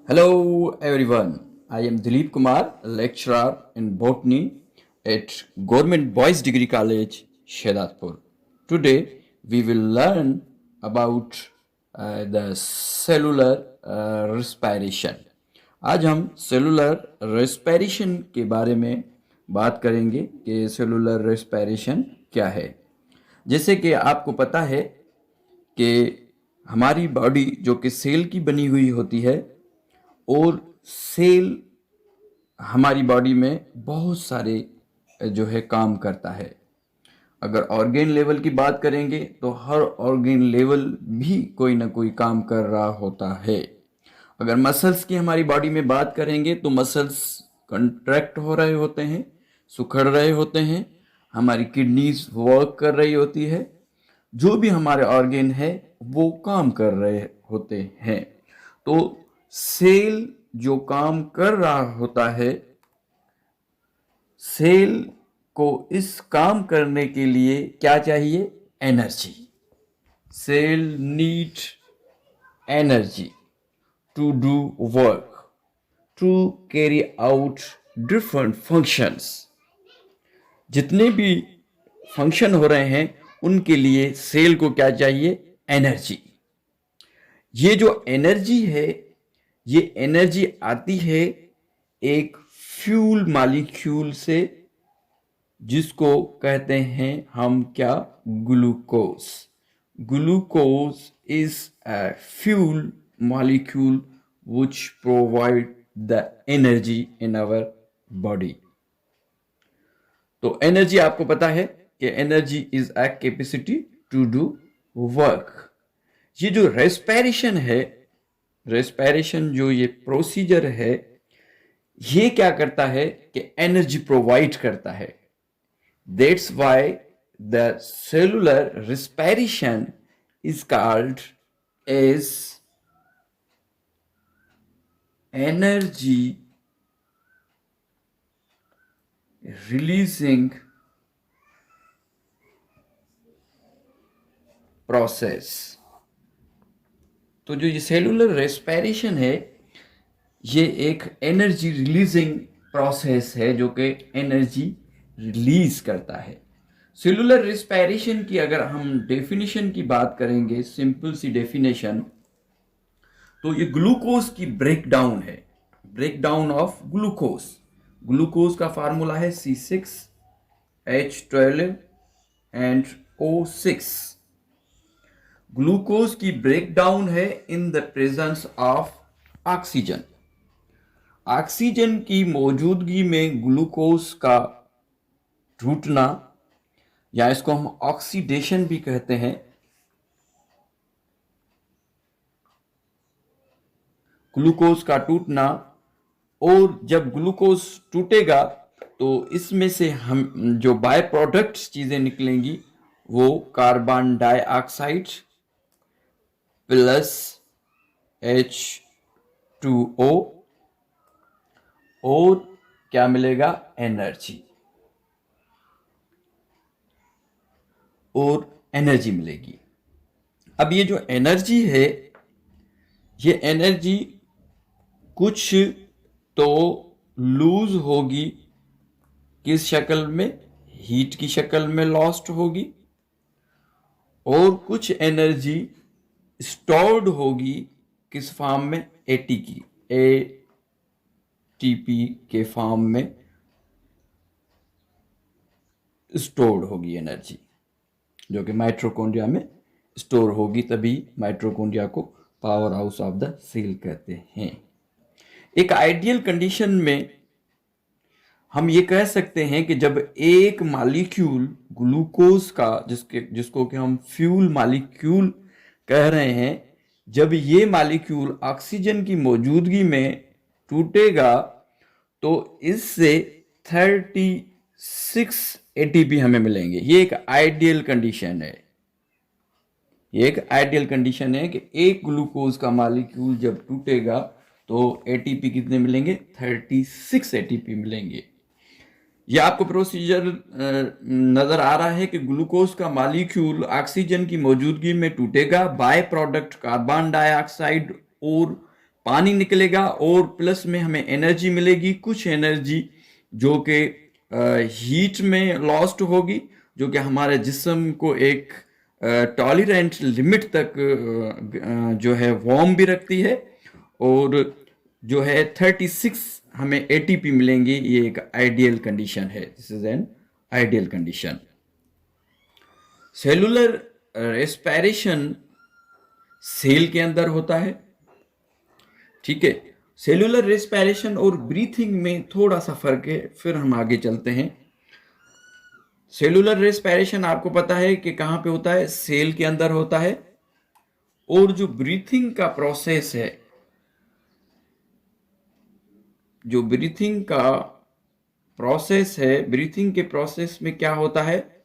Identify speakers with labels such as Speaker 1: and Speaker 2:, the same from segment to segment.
Speaker 1: Hello everyone. I am Dilip Kumar, lecturer in botany at Government Boys Degree College, Shedatpur. Today we will learn about the cellular respiration. आज हम cellular respiration के बारे में बात करेंगे कि cellular respiration क्या है। जैसे कि आपको पता है कि हमारी बॉडी जो कि सेल की बनी हुई होती है और सेल हमारी बॉडी में बहुत सारे जो है काम करता है। अगर ऑर्गेन लेवल की बात करेंगे तो हर ऑर्गेन लेवल भी कोई ना कोई काम कर रहा होता है। अगर मसल्स की हमारी बॉडी में बात करेंगे तो मसल्स कंट्रैक्ट हो रहे होते हैं, सुखड़ रहे होते हैं, हमारी किडनीज वर्क कर रही होती है, जो भी हमारे ऑर्गेन है वो काम कर रहे होते हैं। तो सेल जो काम कर रहा होता है, सेल को इस काम करने के लिए क्या चाहिए? Energy. Cell need energy to do work, to carry out different functions. जितने भी फंक्शन हो रहे हैं उनके लिए सेल को क्या चाहिए? एनर्जी। ये जो एनर्जी है, ये एनर्जी आती है एक फ्यूल मॉलिक्यूल से, जिसको कहते हैं हम क्या? Glucose. Glucose is a fuel molecule which provide the energy in our body. तो एनर्जी आपको पता है कि energy is a capacity to do work. ये जो रेस्पिरेशन है, रेस्पिरेशन जो ये प्रोसीजर है, ये क्या करता है कि एनर्जी प्रोवाइड करता है। That's why the cellular respiration is called as energy releasing process. तो जो ये सेलुलर रेस्पिरेशन है, ये एक एनर्जी रिलीजिंग प्रोसेस है जो कि एनर्जी रिलीज करता है। सेलुलर रेस्पिरेशन की अगर हम डेफिनेशन की बात करेंगे, सिंपल सी डेफिनेशन, तो ये ग्लूकोज की ब्रेकडाउन है, ब्रेकडाउन ऑफ ग्लूकोज। ग्लूकोज का फार्मूला है C6H12 एंड O6। ग्लूकोज की ब्रेकडाउन है इन the presence of oxygen. Oxygen की मौजूदगी में ग्लूकोज का टूटना, या इसको हम ऑक्सीडेशन भी कहते हैं, ग्लूकोज का टूटना। और जब ग्लूकोज टूटेगा तो इसमें से हम जो बाय प्रोडक्ट्स चीजें निकलेंगी वो कार्बन डाइऑक्साइड प्लस H2O, और क्या मिलेगा? एनर्जी। और एनर्जी मिलेगी। अब ये जो एनर्जी है, ये एनर्जी कुछ तो लूज होगी, किस शक्ल में? हीट की शक्ल में लॉस्ट होगी, और कुछ एनर्जी स्टोर्ड होगी किस फॉर्म में? एटीपी के फॉर्म में स्टोर्ड होगी एनर्जी, जो कि माइटोकॉन्ड्रिया में स्टोर होगी। तभी माइटोकॉन्ड्रिया को power house of the cell कहते हैं। एक आइडियल कंडीशन में हम ये कह सकते हैं कि जब एक मॉलिक्यूल ग्लूकोज का, जिसको कि हम फ्यूल मॉलिक्यूल कह रहे हैं, जब ये मॉलिक्यूल ऑक्सीजन की मौजूदगी में टूटेगा तो इससे 36 एटीपी हमें मिलेंगे। ये एक आइडियल कंडीशन है। ये एक आइडियल कंडीशन है कि एक ग्लूकोज का मॉलिक्यूल जब टूटेगा तो एटीपी कितने मिलेंगे? 36 एटीपी मिलेंगे। यह आपको प्रोसीजर नजर आ रहा है कि ग्लूकोज का मॉलिक्यूल ऑक्सीजन की मौजूदगी में टूटेगा, बाय प्रोडक्ट कार्बन डाइऑक्साइड और पानी निकलेगा और प्लस में हमें एनर्जी मिलेगी, कुछ एनर्जी जो कि हीट में लॉस्ट होगी, जो कि हमारे जिस्म को एक टॉलरेंट लिमिट तक जो है वार्म भी रखती है, और जो है 36 हमें एटीपी मिलेंगी। ये एक आइडियल कंडीशन है, this is an ideal condition. Cellular respiration cell के अंदर होता है, ठीक है। सेलुलर रेस्पिरेशन और ब्रीथिंग में थोड़ा सा फर्क है, फिर हम आगे चलते हैं। सेलुलर रेस्पिरेशन आपको पता है कि कहां पे होता है, सेल के अंदर होता है, और जो ब्रीथिंग का प्रोसेस है, जो ब्रीथिंग का प्रोसेस है, ब्रीथिंग के प्रोसेस में क्या होता है,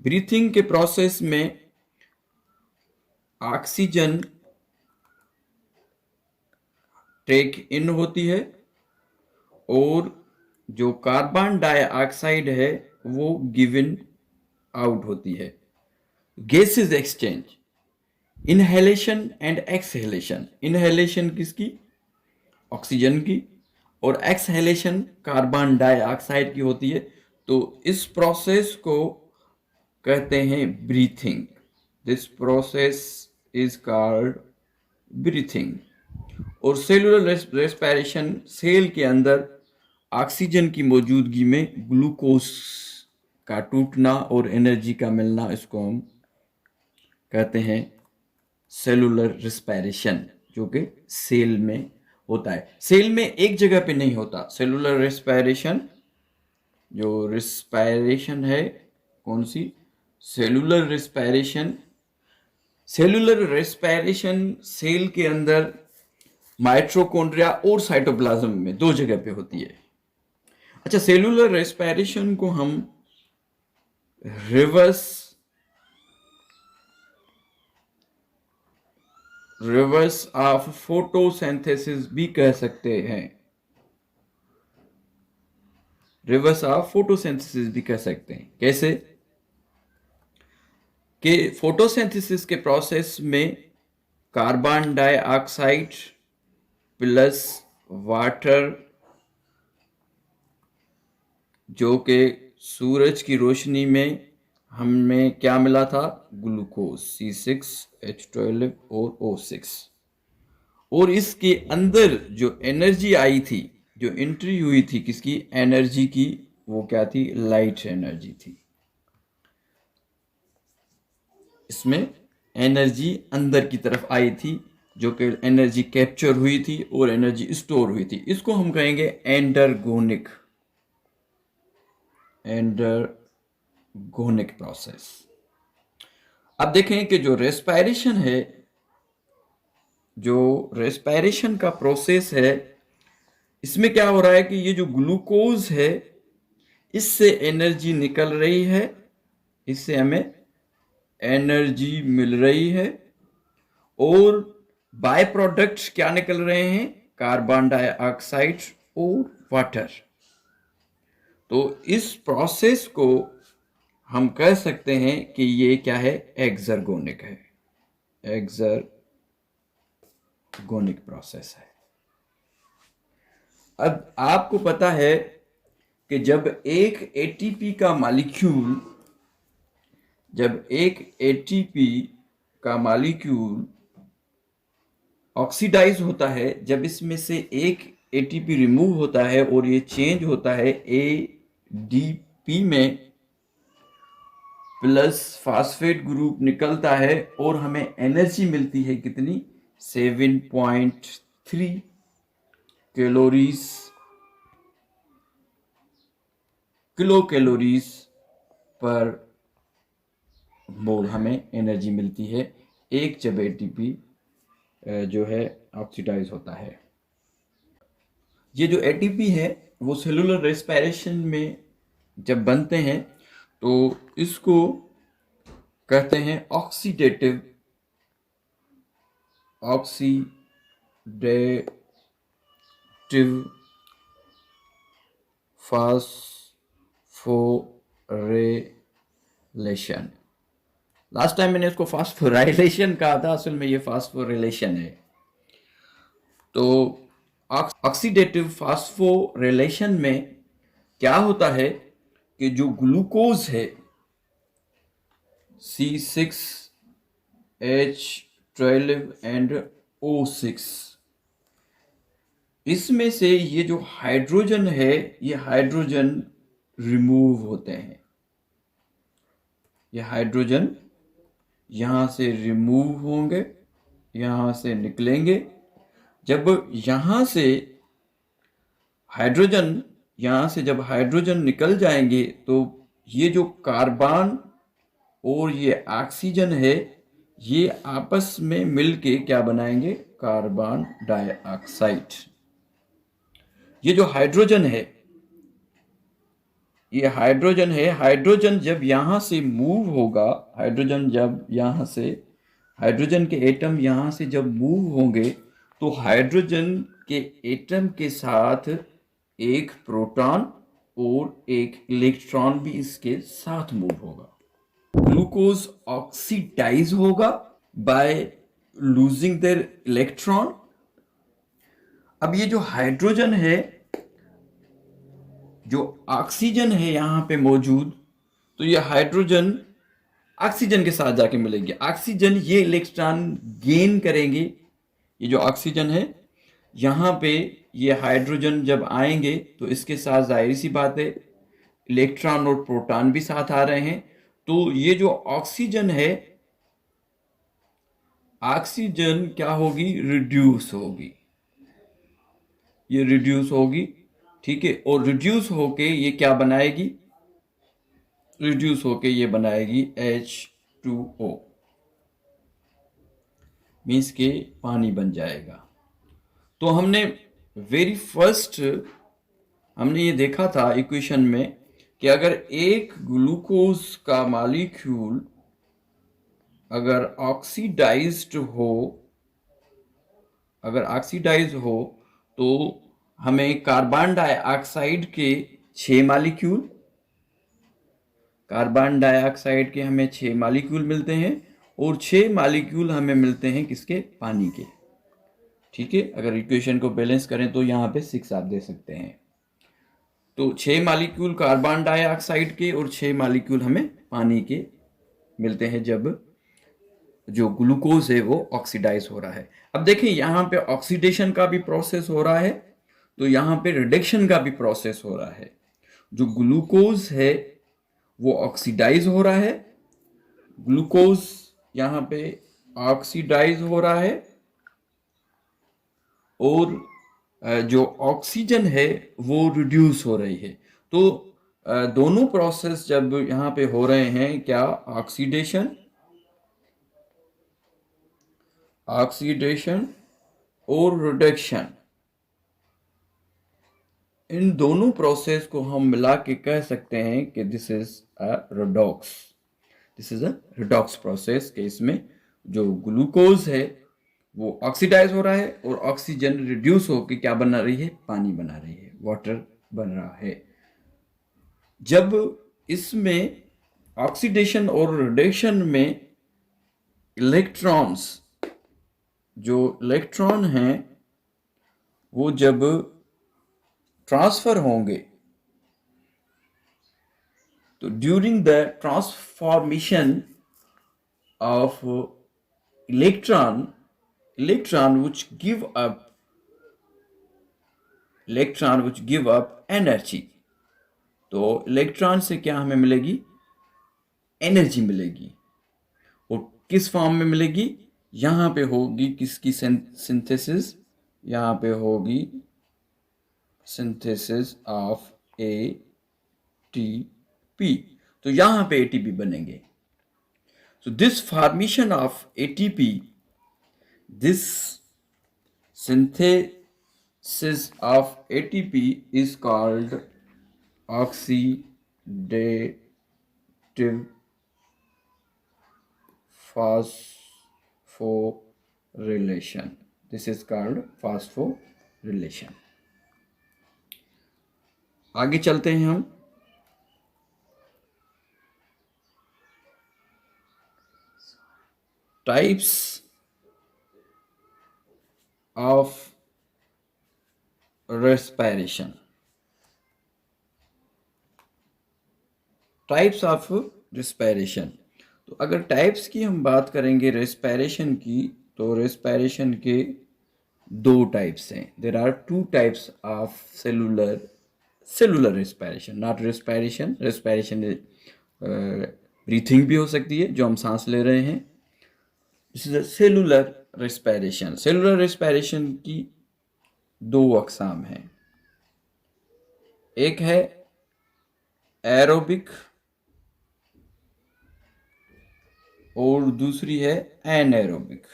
Speaker 1: ब्रीथिंग के प्रोसेस में ऑक्सीजन टेक इन होती है और जो कार्बन डाइऑक्साइड है वो गिवन आउट होती है। Gases exchange, inhalation and exhalation. Inhalation किसकी, ऑक्सीजन की, और एक्सहेलेशन कार्बन डाइऑक्साइड की होती है। तो इस प्रोसेस को कहते हैं breathing. This process is called breathing. और सेलुलर रेस्पिरेशन, सेल के अंदर ऑक्सीजन की मौजूदगी में ग्लूकोज का टूटना और एनर्जी का मिलना, इसको हम कहते हैं सेलुलर रेस्पिरेशन, जो कि सेल में होता है। सेल में एक जगह पे नहीं होता। सेलुलर रेस्पिरेशन, जो रेस्पिरेशन है कौन सी, cellular respiration, cellular respiration cell के अंदर माइटोकॉन्ड्रिया और साइटोप्लाज्म में दो जगह पे होती है। अच्छा, सेलुलर रेस्पिरेशन को हम रिवर्स ऑफ फोटोसिंथेसिस भी कह सकते हैं। रिवर्स ऑफ फोटोसिंथेसिस भी कह सकते हैं। कैसे कि फोटोसिंथेसिस के प्रोसेस में कार्बन डाइऑक्साइड प्लस वाटर, जो कि सूरज की रोशनी में हमें क्या मिला था, ग्लूकोज C6H12 और O6, और इसके अंदर जो एनर्जी आई थी, जो एंट्री हुई थी किसकी, एनर्जी की, वो क्या थी, लाइट एनर्जी थी। इसमें एनर्जी अंदर की तरफ आई थी, जो कि एनर्जी कैप्चर हुई थी और एनर्जी स्टोर हुई थी। इसको हम कहेंगे एंडरगोनिक प्रोसेस। अब देखें कि जो रेस्पिरेशन है, जो रेस्पिरेशन का प्रोसेस है, इसमें क्या हो रहा है कि ये जो ग्लूकोज है, इससे एनर्जी निकल रही है, इससे हमें एनर्जी मिल रही है, और बाय प्रोडक्ट्स क्या निकल रहे हैं, कार्बन डाइऑक्साइड और वाटर। तो इस प्रोसेस को हम कह सकते हैं कि ये क्या है, एक्सर्गोनिक है, एक्सर्गोनिक प्रोसेस है। अब आपको पता है कि जब एक एटीपी का मॉलिक्यूल ऑक्सीडाइज होता है, जब इसमें से एक एटीपी रिमूव होता है और ये चेंज होता है एडीपी में, प्लस फास्फेट ग्रुप निकलता है और हमें एनर्जी मिलती है कितनी, 7.3 किलो कैलोरीज पर मोल हमें एनर्जी मिलती है एक, जब एटीपी जो है ऑक्सीडाइज होता है। ये जो एटीपी है वो सेलुलर रेस्पिरेशन में जब बनते हैं तो इसको कहते हैं ऑक्सीडेटिव फास्फोरेलेशन। लास्ट टाइम मैंने इसको फास्फोराइलेशन कहा था, असल में ये फास्फोरिलेशन है। तो ऑक्सीडेटिव फास्फोरिलेशन में क्या होता है कि जो ग्लूकोज है C6H12 एंड O6, इसमें से ये जो हाइड्रोजन है, ये हाइड्रोजन रिमूव होते हैं। ये हाइड्रोजन यहाँ से रिमूव होंगे, यहाँ से निकलेंगे। जब यहाँ से हाइड्रोजन जब हाइड्रोजन निकल जाएंगे तो ये जो कार्बन और ये ऑक्सीजन है, ये आपस में मिलके क्या बनाएंगे? Carbon dioxide. ये जो हाइड्रोजन है, ये हाइड्रोजन है, हाइड्रोजन जब यहाँ से मूव होगा, हाइड्रोजन के एटम यहाँ से जब मूव होंगे तो हाइड्रोजन के एटम के साथ एक प्रोटॉन और एक इलेक्ट्रॉन भी इसके साथ मूव होगा। ग्लूकोज ऑक्सीडाइज होगा बाय लूजिंग देयर इलेक्ट्रॉन। अब ये जो हाइड्रोजन है, जो ऑक्सीजन है यहाँ पे मौजूद, तो ये हाइड्रोजन ऑक्सीजन के साथ जाके मिलेंगे। ऑक्सीजन ये इलेक्ट्रॉन गेन करेंगे। ये जो ऑक्सीजन है यहाँ पे, ये हाइड्रोजन जब आएंगे तो इसके साथ जाहिर सी बात है इलेक्ट्रॉन और प्रोटॉन भी साथ आ रहे हैं। तो ये जो ऑक्सीजन है, ऑक्सीजन क्या होगी? रिड्यूस होगी। ये रिड्यूस होगी, ठीक है। और रिड्यूस होके ये क्या बनाएगी? रिड्यूस होके ये बनाएगी H2O, मीन्स के पानी बन जाएगा। तो हमने वेरी फर्स्ट हमने ये देखा था इक्वेशन में कि अगर एक ग्लूकोज का मॉलिक्यूल अगर ऑक्सीडाइज्ड हो तो हमें कार्बन डाइऑक्साइड के 6 मॉलिक्यूल मिलते हैं और 6 मॉलिक्यूल हमें मिलते हैं किसके? पानी के, ठीक है। अगर इक्वेशन को बैलेंस करें तो यहाँ पे 6 आप दे सकते हैं। तो 6 मॉलिक्यूल कार्बन डाइऑक्साइड के और 6 मॉलिक्यूल हमें पानी के मिलते हैं जब जो ग्लूकोज है वो ऑक्सीडाइज हो रहा है। अब देखिए यहाँ पे ऑक्सीडेशन का भी प्रोसेस हो रहा है, तो यहाँ पे रिडक्शन का भी प्रोसेस हो रहा है। जो ग्लूकोज है वो ऑक्सीडाइज हो रहा है, ग्लूकोज यहाँ पे ऑक्सीडाइज हो रहा है, और जो ऑक्सीजन है वो रिड्यूस हो रही है। तो दोनों प्रोसेस जब यहाँ पे हो रहे हैं, क्या? ऑक्सीडेशन और रिडक्शन, इन दोनों प्रोसेस को हम मिला के कह सकते हैं कि this is a redox process के इसमें जो ग्लूकोज है वो ऑक्सीडाइज हो रहा है और ऑक्सीजन रिड्यूस होकर क्या बना रही है? पानी बना रही है, वाटर बन रहा है। जब इसमें ऑक्सीडेशन और रिडक्शन में जो इलेक्ट्रॉन हैं वो जब ट्रांसफर होंगे तो during the transformation of electron which give up energy, तो इलेक्ट्रॉन से क्या हमें मिलेगी? एनर्जी मिलेगी। और किस फॉर्म में मिलेगी? यहाँ पे होगी किसकी सिंथेसिस? यहाँ पे होगी सिंथेसिस ऑफ ATP। तो यहाँ पे ATP बनेंगे। So this formation of ATP, this synthesis of ATP is called oxidative phosphorylation. This is called phosphorylation. आगे चलते हैं हम। types of respiration. Types of respiration. तो अगर टाइप्स की हम बात करेंगे रेस्पिरेशन की, तो रेस्पिरेशन के दो टाइप्स हैं। There are two types of cellular respiration, not respiration. Respiration breathing भी हो सकती है, जो हम सांस ले रहे हैं। This is a cellular respiration. Cellular respiration की दो अकसाम हैं। एक है एरोबिक और दूसरी है एनएरोबिक।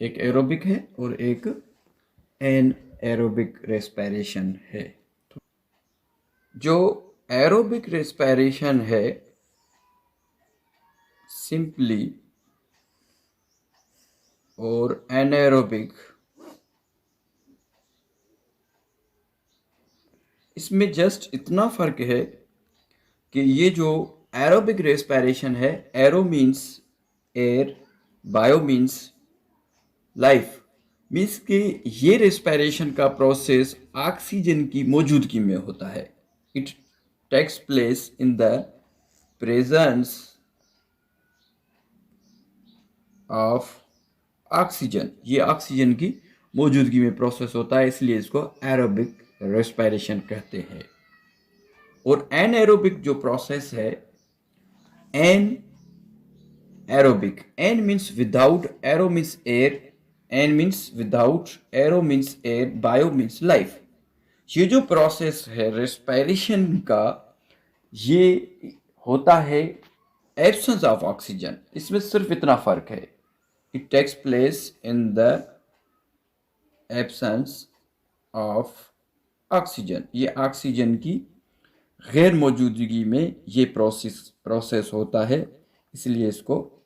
Speaker 1: एक एरोबिक है और एक एनएरोबिक रेस्पिरेशन है। जो एरोबिक रेस्पिरेशन है, सिंपली, और एनएरोबिक, इसमें जस्ट इतना फर्क है कि ये जो एरोबिक रेस्पिरेशन है, arrow means air, bio means life, means कि ये रेस्पिरेशन का प्रोसेस ऑक्सीजन की मौजूदगी में होता है। It takes place in the presence of oxygen. ये ऑक्सीजन की मौजूदगी में प्रोसेस होता है, इसलिए इसको एरोबिक रेस्पिरेशन कहते हैं। और एनएरोबिक जो प्रोसेस है, an aerobic, an means without, aero means air, an means without, aero means air, bio means life. ये जो प्रोसेस है रेस्पिरेशन का, ये होता है एब्सेंस ऑफ ऑक्सीजन। इसमें सिर्फ इतना फर्क है, it takes place in the absence of oxygen. ये ऑक्सीजन की गैर मौजूदगी में ये प्रोसेस होता है, इसलिए इसको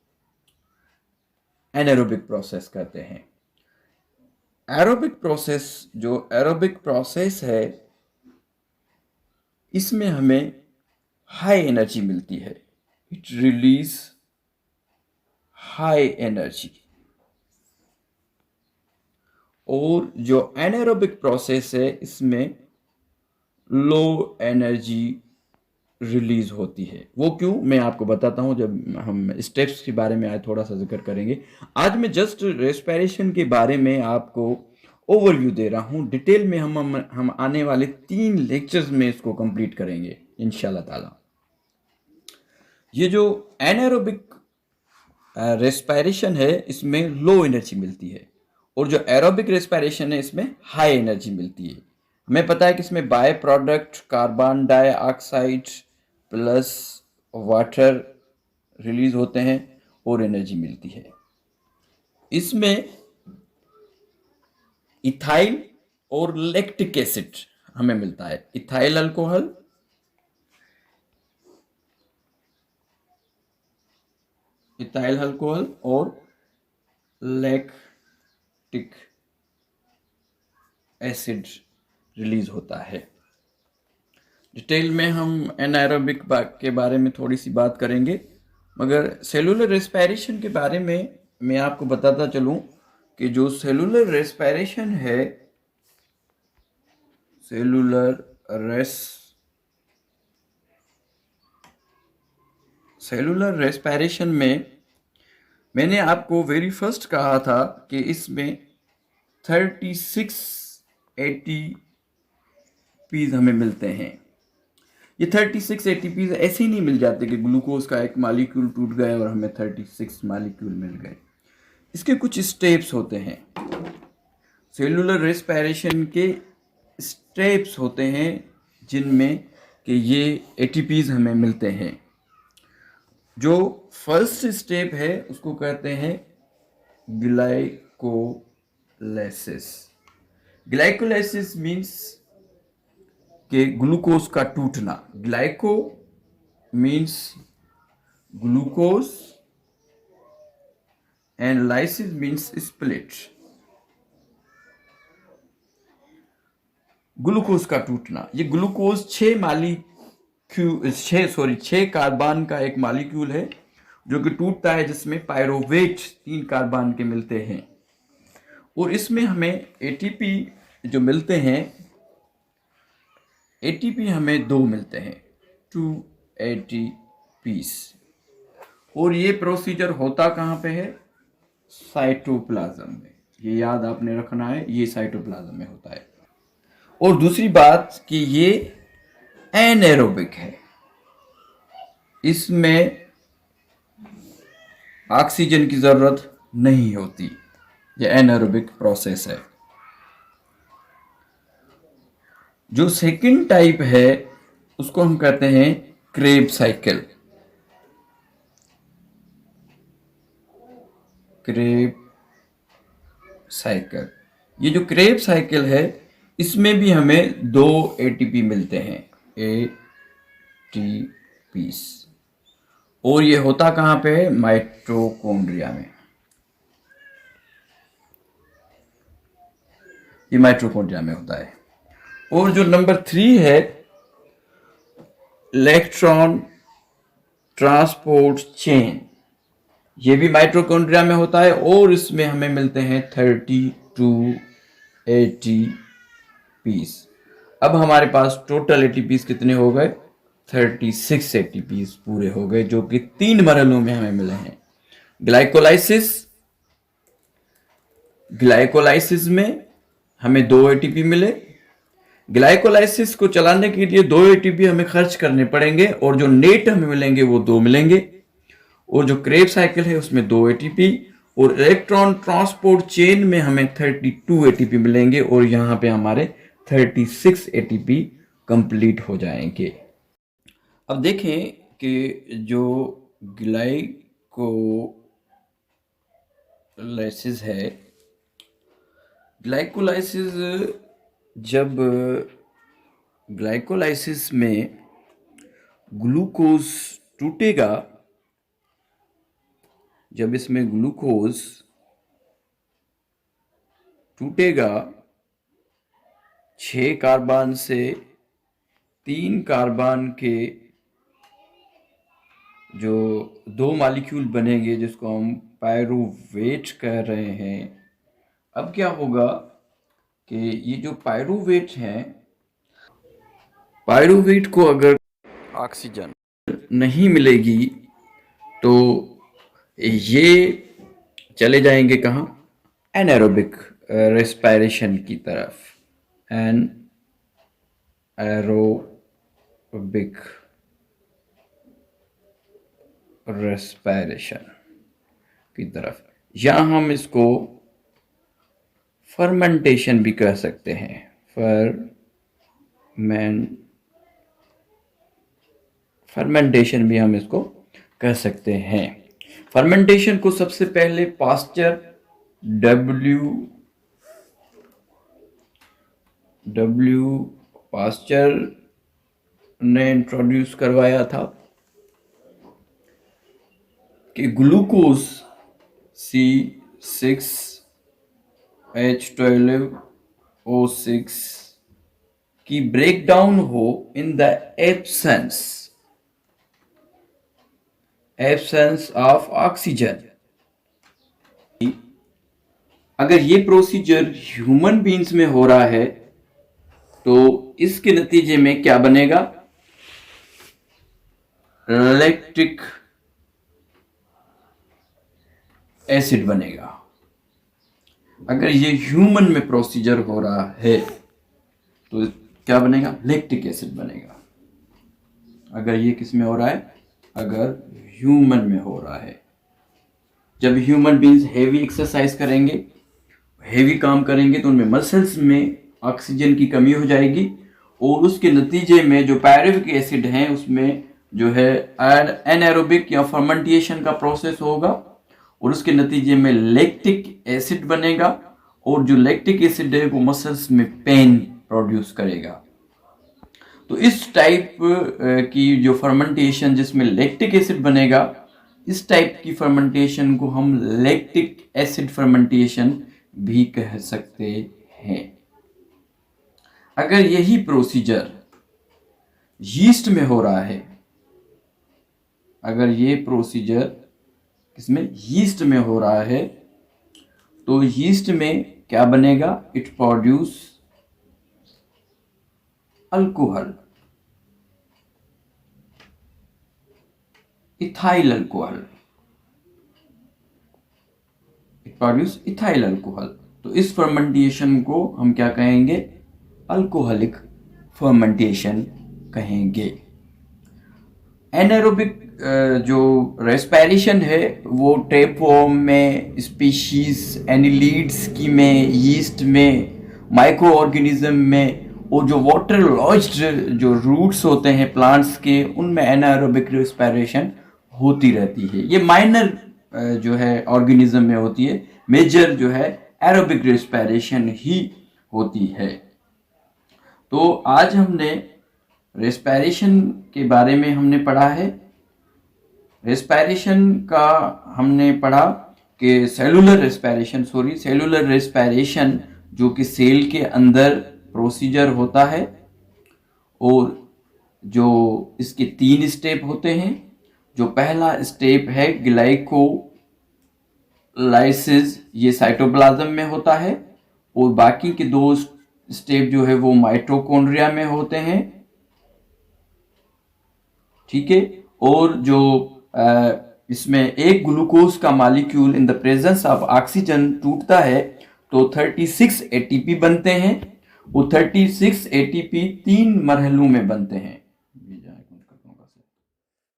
Speaker 1: एनारोबिक प्रोसेस कहते हैं। एरोबिक प्रोसेस, जो एरोबिक प्रोसेस है, इसमें हमें हाई एनर्जी मिलती है। It release high energy. और जो एनारोबिक प्रोसेस है, इसमें लो एनर्जी रिलीज होती है। वो क्यों, मैं आपको बताता हूं जब हम स्टेप्स के बारे में आज थोड़ा सा जिक्र करेंगे। आज मैं जस्ट रेस्पिरेशन के बारे में आपको ओवरव्यू दे रहा हूं। डिटेल में हम आने वाले 3 लेक्चर्स में इसको कंप्लीट करेंगे इंशाल्लाह ताला। ये जो एनारोबिक रेस्पिरेशन है, इसमें लो एनर्जी मिलती है, और जो एरोबिक रेस्पिरेशन है, इसमें हाई एनर्जी मिलती है। हमें पता है कि इसमें by product carbon dioxide plus water release होते हैं और एनर्जी मिलती है। इसमें इथाइल और लैक्टिक एसिड हमें मिलता है। इथाइल अल्कोहल, और लैक्टिक एसिड रिलीज होता है। डिटेल में हम एनारोबिक के बारे में थोड़ी सी बात करेंगे, मगर सेलुलर रेस्पिरेशन के बारे में मैं आपको बताता चलूं कि जो सेलुलर रेस्पिरेशन है, सेलुलर रेस्पिरेशन में मैंने आपको वेरी फर्स्ट कहा था कि इसमें 36 एटीपीज हमें मिलते हैं। ये 36 एटीपीज ऐसे ही नहीं मिल जाते कि ग्लूकोज का एक मॉलिक्यूल टूट गया और हमें 36 मॉलिक्यूल मिल गए। इसके कुछ स्टेप्स होते हैं। सेलुलर रेस्पिरेशन के स्टेप्स होते हैं जिनमें कि ये एटीपीज हमें मिलते हैं। जो फर्स्ट स्टेप है उसको कहते हैं ग्लाइकोलाइसिस। ग्लाइकोलाइसिस मीन्स कि ग्लूकोज का टूटना। Glyco means glucose and lysis means split. Glucose का टूटना, ये ग्लूकोज 6 छह कार्बन का एक मॉलिक्यूल है जो कि टूटता है, जिसमें पायरोवेट 3 कार्बन के मिलते हैं। और इसमें हमें एटीपी जो मिलते हैं, एटीपी हमें 2 मिलते हैं, 2 एटीपीस। और ये प्रोसीजर होता कहाँ पे है? साइटोप्लाज्म में। ये याद आपने रखना है, ये साइटोप्लाज्म में होता है। और दूसरी बात कि ये एनारोबिक है, इसमें ऑक्सीजन की जरूरत नहीं होती। ये एनारोबिक प्रोसेस है। जो सेकंड टाइप है उसको हम कहते हैं क्रेब्स साइकिल। क्रेब साइकिल, ये जो क्रेब साइकिल है इसमें भी हमें 2 एटीपी मिलते हैं, एटीपीस। और ये होता कहाँ पे है? माइटोकॉन्ड्रिया में। ये माइटोकॉन्ड्रिया में होता है। और जो नंबर 3 है, इलेक्ट्रॉन ट्रांसपोर्ट चेन, ये भी माइटोकॉन्ड्रिया में होता है। और इसमें हमें मिलते हैं 32 एटीपीस। अब हमारे पास टोटल एटीपीस कितने हो गए? 36 एटीपीस पूरे हो गए, जो कि 3 मरहलों में हमें मिले हैं। ग्लाइकोलाइसिस, ग्लाइकोलाइसिस में हमें 2 एटीपी मिले। ग्लाइकोलाइसिस को चलाने के लिए 2 एटीपी हमें खर्च करने पड़ेंगे, और जो नेट हमें मिलेंगे वो 2 मिलेंगे। और जो क्रेब साइकिल है उसमें 2 एटीपी, और इलेक्ट्रॉन ट्रांसपोर्ट चेन में हमें 32 एटीपी मिलेंगे, और यहां पे हमारे 36 एटीपी कंप्लीट हो जाएंगे। अब देखें कि जो ग्लाइकोलाइसिस है, ग्लाइकोलाइसिस जब ग्लाइकोलाइसिस में ग्लूकोज टूटेगा, जब इसमें ग्लूकोज टूटेगा 6 कार्बन से 3 कार्बन के जो 2 मॉलिक्यूल बनेंगे, जिसको हम पायरुवेट कह रहे हैं। अब क्या होगा कि ये जो पायरुवेट हैं, पायरुवेट को अगर ऑक्सीजन नहीं मिलेगी तो ये चले जाएंगे कहाँ? एनारोबिक रेस्पिरेशन की तरफ। एनारोबिक रेस्पिरेशन की तरफ, या हम इसको फर्मेंटेशन भी कह सकते हैं। फर्मेंटेशन भी हम इसको कह सकते हैं। फर्मेंटेशन को सबसे पहले पास्चर पास्चर ने इंट्रोड्यूस करवाया था कि ग्लूकोज C6H12O6 की ब्रेकडाउन हो इन द एब्सेंस ऑफ ऑक्सीजन। अगर ये प्रोसीजर ह्यूमन बीइंग्स में हो रहा है तो इसके नतीजे में क्या बनेगा? लैक्टिक एसिड बनेगा। अगर ये ह्यूमन में प्रोसीजर हो रहा है तो क्या बनेगा? लैक्टिक एसिड बनेगा। अगर ये किस में हो रहा है? अगर ह्यूमन में हो रहा है। जब ह्यूमन बीइंग्स हेवी एक्सरसाइज करेंगे, हेवी काम करेंगे, तो उनमें मसल्स में ऑक्सीजन की कमी हो जाएगी, और उसके नतीजे में जो पायरुविक एसिड हैं उसमें जो है एनारोबिक या फर्मेंटेशन का प्रोसेस होगा, और उसके नतीजे में लैक्टिक एसिड बनेगा, और जो लैक्टिक एसिड है वो मसल्स में पेन प्रोड्यूस करेगा। तो इस टाइप की जो फर्मेंटेशन जिसमें लैक्टिक एसिड बनेगा, इस टाइप की फर्मेंटेशन को हम लैक्टिक एसिड फर्मेंटेशन भी कह सकते हैं। अगर यही प्रोसीजर यीस्ट में हो रहा है, अगर ये प्रोसीजर किसमें, यीस्ट में हो रहा है, तो यीस्ट में क्या बनेगा, it produce alcohol, ethyl alcohol, it produce ethyl alcohol. तो इस फर्मेंटेशन को हम क्या कहेंगे, अल्कोहलिक फर्मेंटेशन कहेंगे। एनारोबिक जो रेस्पिरेशन है वो टेपवर्म में, स्पीशीज एनिलीड्स की में, यीस्ट में, माइक्रो ऑर्गेनिज्म में, और जो वाटर लॉज्ड जो रूट्स होते हैं प्लांट्स के, उनमें एनारोबिक रेस्पिरेशन होती रहती है। ये माइनर जो है ऑर्गेनिज्म में होती है, मेजर जो है एरोबिक रेस्पिरेशन ही होती है। तो आज हमने रेस्पिरेशन के बारे में हमने पढ़ा है। रेस्पिरेशन का हमने पढ़ा कि सेलुलर रेस्पिरेशन जो कि सेल के अंदर प्रोसीजर होता है, और जो इसके 3 स्टेप होते हैं। जो पहला स्टेप है ग्लाइकोलाइसिस, ये साइटोप्लाज्म में होता है, और बाकी के 2 स्टेप जो है वो माइटोकॉन्ड्रिया में होते हैं, ठीक है। और जो इसमें एक ग्लूकोज का molecule in the presence of oxygen टूटता है तो 36 एटीपी बनते हैं। वो 36 एटीपी 3 मरहलों में बनते हैं।